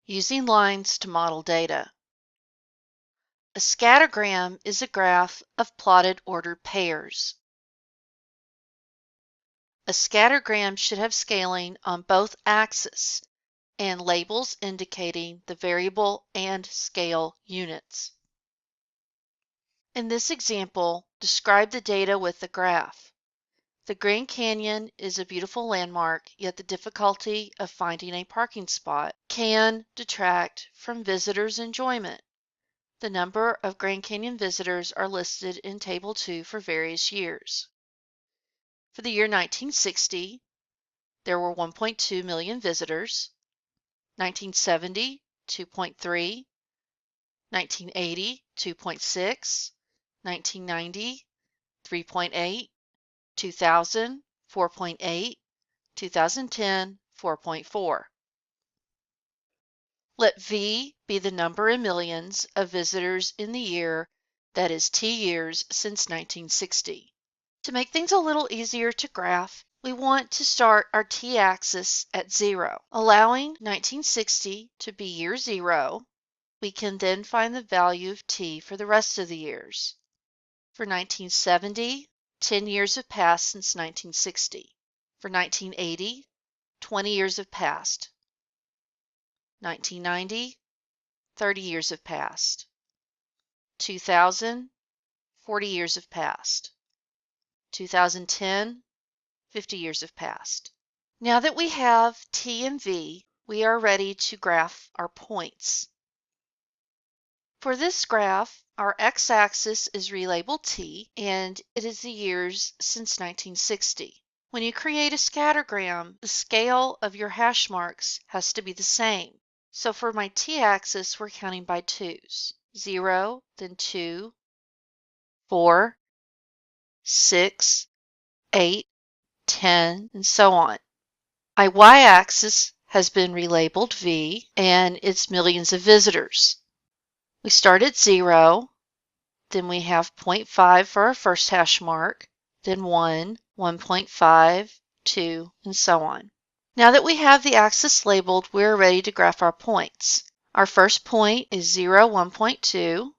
Using lines to model data. A scattergram is a graph of plotted ordered pairs. A scattergram should have scaling on both axes and labels indicating the variable and scale units. In this example, describe the data with the graph. The Grand Canyon is a beautiful landmark, yet the difficulty of finding a parking spot can detract from visitors' enjoyment. The number of Grand Canyon visitors are listed in Table 2 for various years. For the year 1960, there were 1.2 million visitors. 1970, 2.3. 1980, 2.6. 1990, 3.8. 2000, 4.8. 2010, 4.4. Let V be the number in millions of visitors in the year that is T years since 1960. To make things a little easier to graph, we want to start our t-axis at 0. Allowing 1960 to be year 0, we can then find the value of t for the rest of the years. For 1970, 10 years have passed since 1960. For 1980, 20 years have passed. 1990, 30 years have passed. 2000, 40 years have passed. 2010, 50 years have passed. Now that we have T and V, we are ready to graph our points. For this graph, our x-axis is relabeled T, and it is the years since 1960. When you create a scattergram, the scale of your hash marks has to be the same. So for my t-axis, we're counting by twos. 0, then 2, 4, 6, 8, 10, and so on. My y-axis has been relabeled V, and it's millions of visitors. We start at 0, then we have 0.5 for our first hash mark, then 1, 1.5, 2, and so on. Now that we have the axis labeled, we're ready to graph our points. Our first point is 0, 1.2,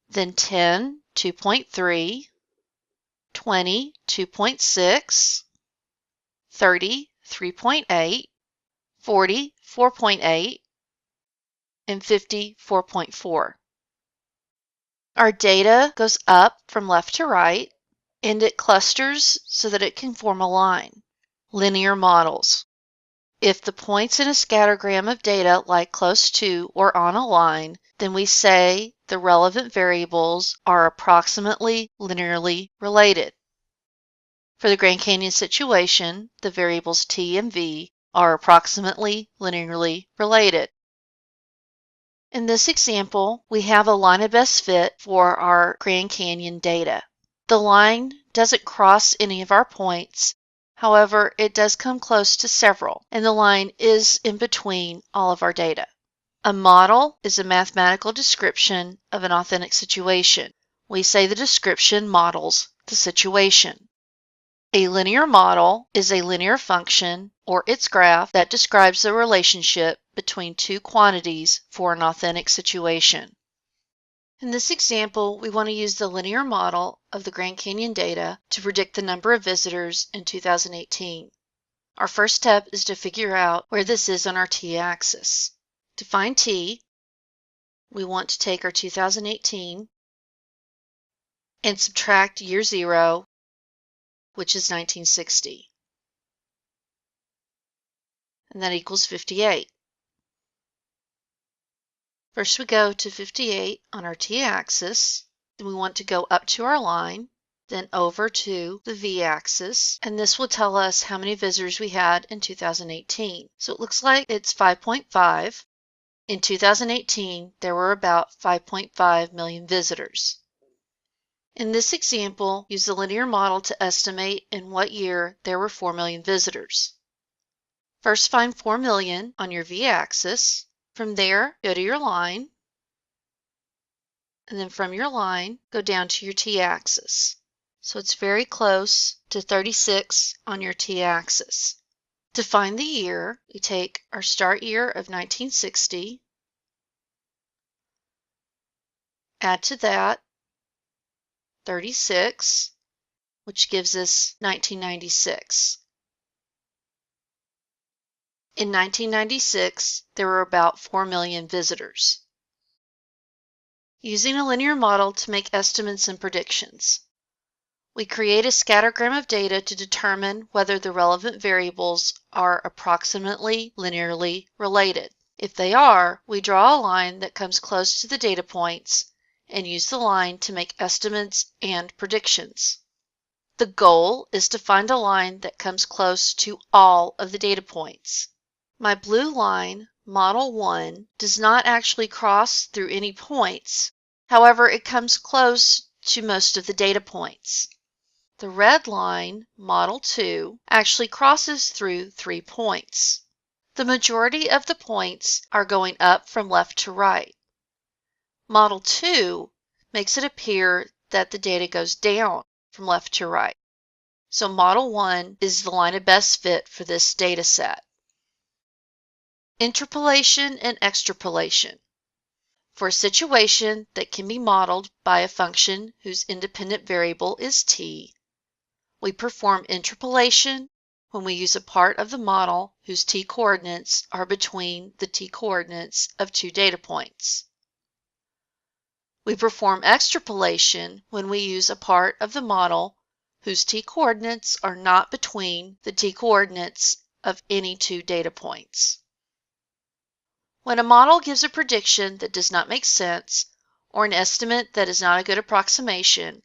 then 10, 2.3, 20, 2.6, 30, 3.8, 40, 4.8, and 50, 4.4. Our data goes up from left to right, and it clusters so that it can form a line. Linear models. If the points in a scattergram of data lie close to or on a line, then we say the relevant variables are approximately linearly related. For the Grand Canyon situation, the variables T and V are approximately linearly related. In this example, we have a line of best fit for our Grand Canyon data. The line doesn't cross any of our points. However, it does come close to several, and the line is in between all of our data. A model is a mathematical description of an authentic situation. We say the description models the situation. A linear model is a linear function or its graph that describes the relationship between two quantities for an authentic situation. In this example, we want to use the linear model of the Grand Canyon data to predict the number of visitors in 2018. Our first step is to figure out where this is on our t-axis. To find t, we want to take our 2018 and subtract year 0, which is 1960. And that equals 58. First we go to 58 on our t-axis, then we want to go up to our line, then over to the v-axis, and this will tell us how many visitors we had in 2018. So it looks like it's 5.5. In 2018, there were about 5.5 million visitors. In this example, use the linear model to estimate in what year there were 4 million visitors. First find 4 million on your v-axis. From there, go to your line, and then from your line, go down to your t-axis. So it's very close to 36 on your t-axis. To find the year, we take our start year of 1960, add to that 36, which gives us 1996. In 1996, there were about 4 million visitors. Using a linear model to make estimates and predictions. We create a scattergram of data to determine whether the relevant variables are approximately linearly related. If they are, we draw a line that comes close to the data points and use the line to make estimates and predictions. The goal is to find a line that comes close to all of the data points. My blue line, Model 1, does not actually cross through any points. However, it comes close to most of the data points. The red line, Model 2, actually crosses through 3 points. The majority of the points are going up from left to right. Model 2 makes it appear that the data goes down from left to right. So Model 1 is the line of best fit for this data set. Interpolation and extrapolation. For a situation that can be modeled by a function whose independent variable is t, we perform interpolation when we use a part of the model whose t-coordinates are between the t-coordinates of 2 data points. We perform extrapolation when we use a part of the model whose t-coordinates are not between the t-coordinates of any 2 data points. When a model gives a prediction that does not make sense, or an estimate that is not a good approximation,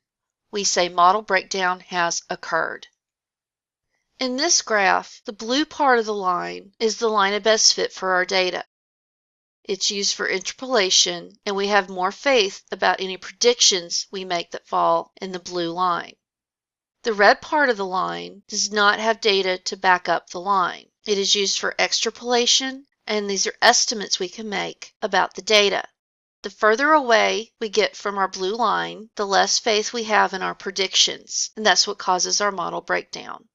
we say model breakdown has occurred. In this graph, the blue part of the line is the line of best fit for our data. It's used for interpolation, and we have more faith about any predictions we make that fall in the blue line. The red part of the line does not have data to back up the line. It is used for extrapolation, and these are estimates we can make about the data. The further away we get from our blue line, the less faith we have in our predictions, and that's what causes our model breakdown.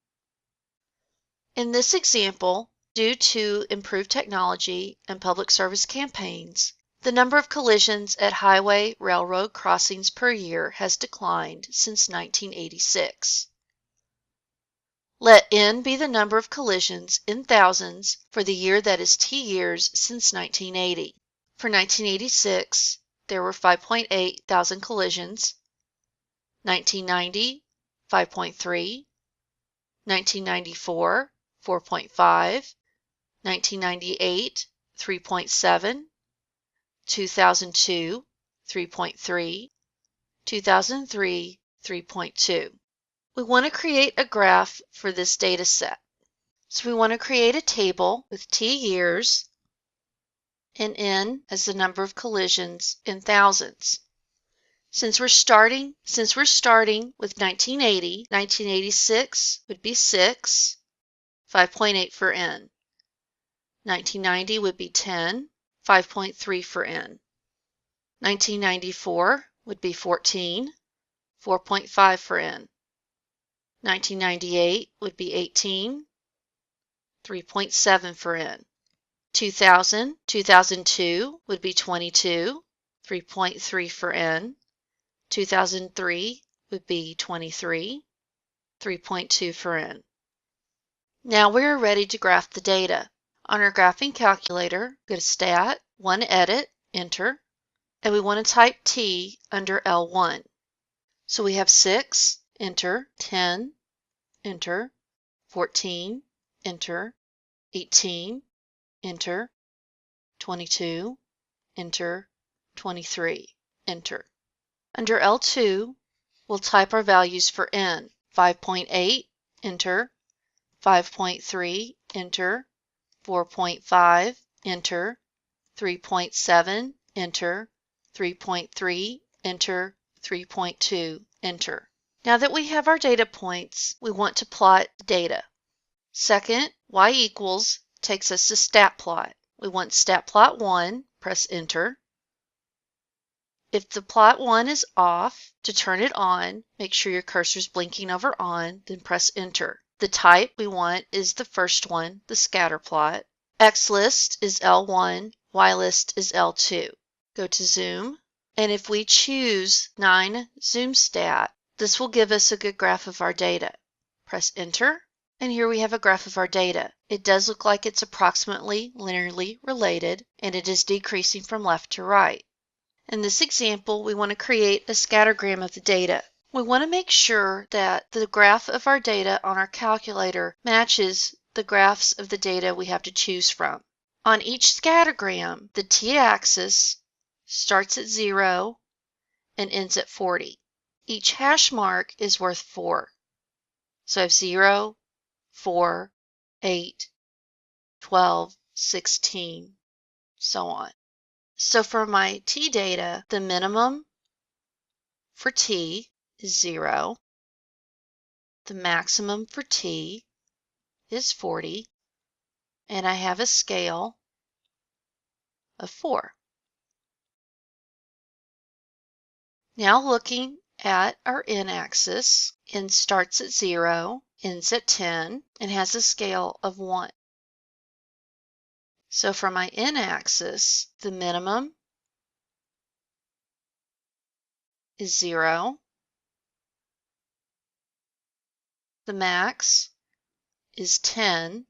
In this example, due to improved technology and public service campaigns, the number of collisions at highway railroad crossings per year has declined since 1986. Let n be the number of collisions in thousands for the year that is t years since 1980. For 1986, there were 5.8 thousand collisions, 1990, 5.3, 1994, 4.5, 1998, 3.7, 2002, 3.3, 2003, 3.2. We want to create a graph for this data set. So we want to create a table with t years and n as the number of collisions in thousands. Since we're starting with 1980, 1986 would be 6, 5.8 for n. 1990 would be 10, 5.3 for n. 1994 would be 14, 4.5 for n. 1998 would be 18, 3.7 for n. 2002 would be 22, 3.3 for n. 2003 would be 23, 3.2 for n. Now we are ready to graph the data. On our graphing calculator, go to Stat, 1 Edit, Enter, and we want to type t under L1. So we have 6, Enter, 10, Enter, 14, Enter, 18, Enter, 22, Enter, 23, Enter. Under L2, we'll type our values for n. 5.8, Enter, 5.3, Enter, 4.5, Enter, 3.7, Enter, 3.3, Enter, 3.2, Enter. Now that we have our data points, we want to plot data. Second, y equals takes us to stat plot. We want stat plot 1, press Enter. If the plot 1 is off, to turn it on, make sure your cursor is blinking over on, then press Enter. The type we want is the first one, the scatter plot. XList is L1, YList is L2. Go to Zoom, and if we choose 9 Zoom Stat, this will give us a good graph of our data. Press Enter, and here we have a graph of our data. It does look like it's approximately linearly related, and it is decreasing from left to right. In this example, we want to create a scattergram of the data. We want to make sure that the graph of our data on our calculator matches the graphs of the data we have to choose from. On each scattergram, the t-axis starts at 0 and ends at 40. Each hash mark is worth 4. So I have 0, 4, 8, 12, 16, so on. So for my t data, the minimum for t is 0. The maximum for t is 40. And I have a scale of 4. Now looking at our n-axis, n starts at 0, ends at 10, and has a scale of 1. So for my n-axis, the minimum is 0, the max is 10,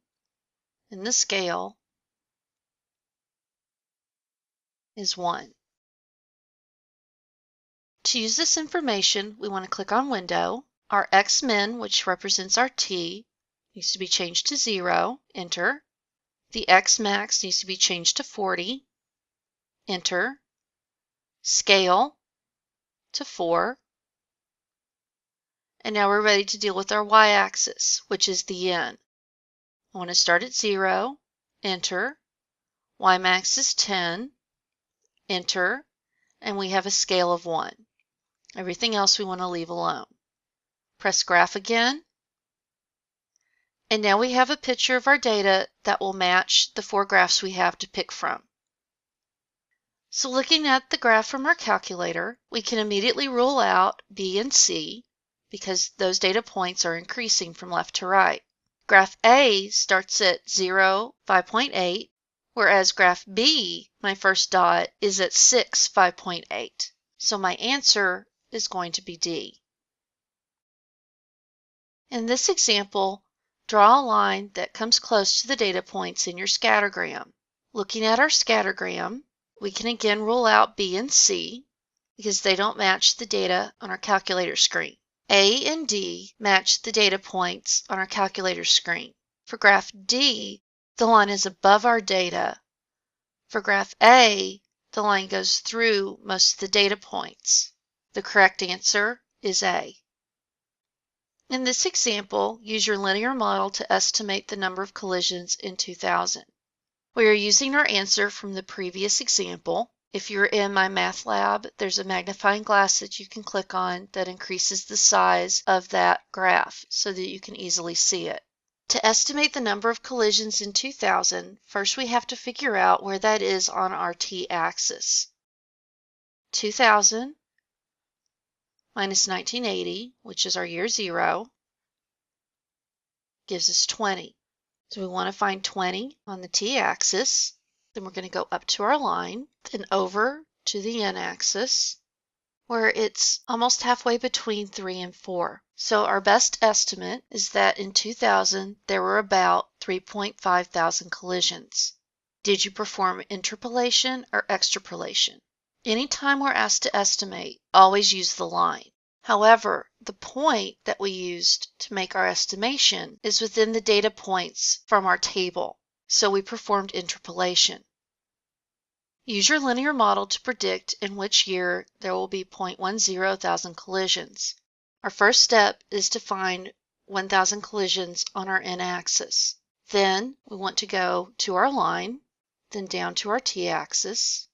and the scale is 1. To use this information, we want to click on Window. Our xmin, which represents our t, needs to be changed to 0, enter. The xmax needs to be changed to 40, enter. Scale to 4. And now we're ready to deal with our y-axis, which is the n. I want to start at 0, enter. Y-max is 10, enter. And we have a scale of 1. Everything else we want to leave alone. Press Graph again. And now we have a picture of our data that will match the 4 graphs we have to pick from. So looking at the graph from our calculator, we can immediately rule out B and C because those data points are increasing from left to right. Graph A starts at 0, 5.8, whereas graph B, my first dot, is at 6, 5.8. So my answer is going to be D. In this example, draw a line that comes close to the data points in your scattergram. Looking at our scattergram, we can again rule out B and C because they don't match the data on our calculator screen. A and D match the data points on our calculator screen. For graph D, the line is above our data. For graph A, the line goes through most of the data points. The correct answer is A. In this example, use your linear model to estimate the number of collisions in 2000. We are using our answer from the previous example. If you're in my math lab, there's a magnifying glass that you can click on that increases the size of that graph so that you can easily see it. To estimate the number of collisions in 2000, first we have to figure out where that is on our t-axis. 2000 minus 1980, which is our year 0, gives us 20. So we want to find 20 on the t-axis. Then we're going to go up to our line, then over to the n-axis, where it's almost halfway between 3 and 4. So our best estimate is that in 2000 there were about 3.5 thousand collisions. Did you perform interpolation or extrapolation? Anytime we're asked to estimate, always use the line. However, the point that we used to make our estimation is within the data points from our table, so we performed interpolation. Use your linear model to predict in which year there will be 0.10 thousand collisions. Our first step is to find 1,000 collisions on our n-axis. Then we want to go to our line, then down to our t-axis,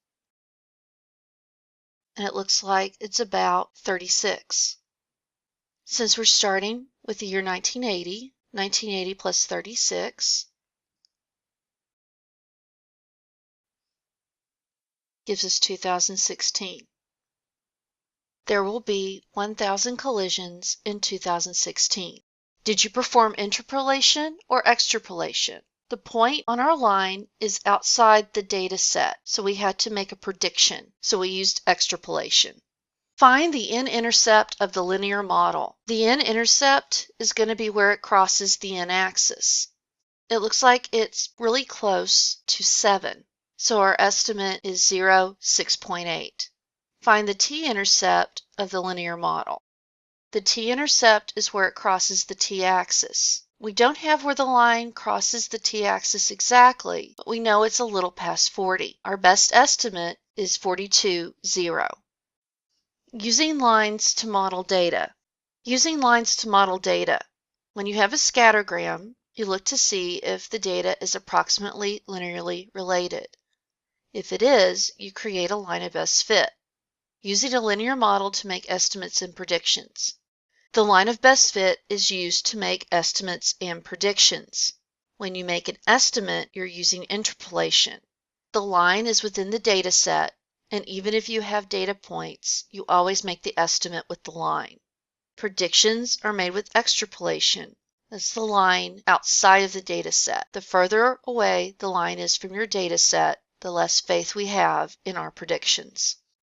and it looks like it's about 36. Since we're starting with the year 1980, 1980 plus 36 gives us 2016. There will be 1,000 collisions in 2016. Did you perform interpolation or extrapolation? The point on our line is outside the data set, so we had to make a prediction, so we used extrapolation. Find the n-intercept of the linear model. The n-intercept is going to be where it crosses the n-axis. It looks like it's really close to 7, so our estimate is 0, 6.8. Find the t-intercept of the linear model. The t-intercept is where it crosses the t-axis. We don't have where the line crosses the t-axis exactly, but we know it's a little past 40. Our best estimate is 42, 0. Using lines to model data. Using lines to model data. When you have a scattergram, you look to see if the data is approximately linearly related. If it is, you create a line of best fit, using a linear model to make estimates and predictions. The line of best fit is used to make estimates and predictions. When you make an estimate, you're using interpolation. The line is within the data set, and even if you have data points, you always make the estimate with the line. Predictions are made with extrapolation. That's the line outside of the data set. The further away the line is from your data set, the less faith we have in our predictions.